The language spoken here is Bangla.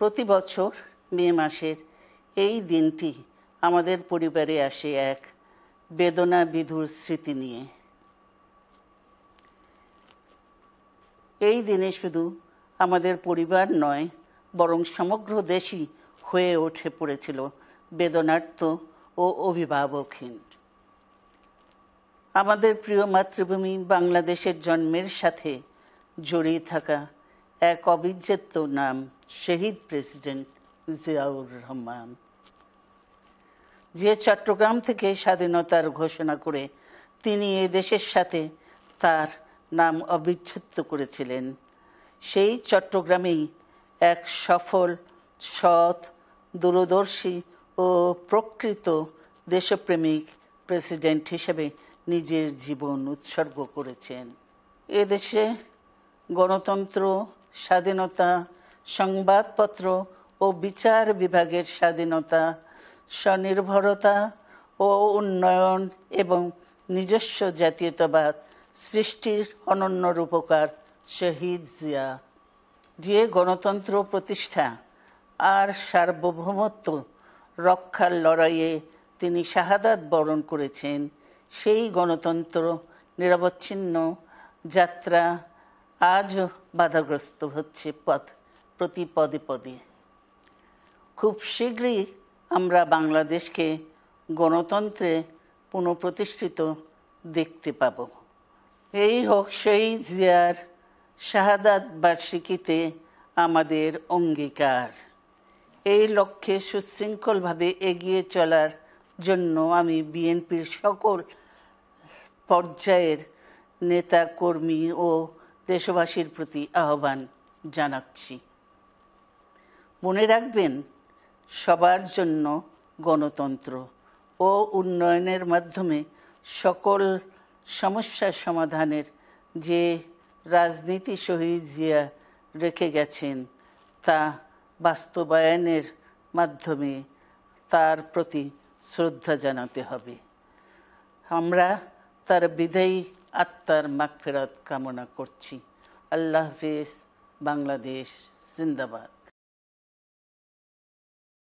প্রতি বছর মে মাসের এই দিনটি আমাদের পরিবারে আসে এক বেদনা বিধুর স্মৃতি নিয়ে। এই দিনে শুধু আমাদের পরিবার নয়, বরং সমগ্র দেশই হয়ে উঠে পড়েছিল বেদনার্ত ও অভিভাবকহীন। আমাদের প্রিয় মাতৃভূমি বাংলাদেশের জন্মের সাথে জড়িয়ে থাকা এক অবিচ্ছেদ্য নাম শহীদ প্রেসিডেন্ট জিয়াউর রহমান, যে চট্টগ্রাম থেকে স্বাধীনতার ঘোষণা করে তিনি এ দেশের সাথে তার নাম অবিচ্ছেদ্য করেছিলেন। সেই চট্টগ্রামেই এক সফল, সৎ, দূরদর্শী ও প্রকৃত দেশপ্রেমিক প্রেসিডেন্ট হিসেবে নিজের জীবন উৎসর্গ করেছেন। এদেশে গণতন্ত্র, স্বাধীনতা, সংবাদপত্র ও বিচার বিভাগের স্বাধীনতা, স্বনির্ভরতা ও উন্নয়ন এবং নিজস্ব জাতীয়তাবাদ সৃষ্টির অনন্য রূপকার শহীদ জিয়া, যে গণতন্ত্র প্রতিষ্ঠা আর সার্বভৌমত্ব রক্ষার লড়াইয়ে তিনি শাহাদাত বরণ করেছেন, সেই গণতন্ত্র নিরবচ্ছিন্ন যাত্রা আজও বাধাগ্রস্ত হচ্ছে প্রতি পদে পদে। খুব শীঘ্রই আমরা বাংলাদেশকে গণতন্ত্রে পুনঃপ্রতিষ্ঠিত দেখতে পাব। এই হোক শহীদ জিয়ার শাহাদাত বার্ষিকীতে আমাদের অঙ্গীকার। এই লক্ষ্যে সুশৃঙ্খলভাবে এগিয়ে চলার জন্য আমি বিএনপির সকল পর্যায়ের নেতা কর্মী ও দেশবাসীর প্রতি আহ্বান জানাচ্ছি। মনে রাখবেন, সবার জন্য গণতন্ত্র ও উন্নয়নের মাধ্যমে সকল সমস্যার সমাধানের যে রাজনীতি শহীদ জিয়া রেখে গেছেন, তা বাস্তবায়নের মাধ্যমে তার প্রতি শ্রদ্ধা জানাতে হবে। আমরা তার বিদায়ী আত্মার মাগফিরাত কামনা করছি। আল্লাহ হাফেজ। বাংলাদেশ জিন্দাবাদ।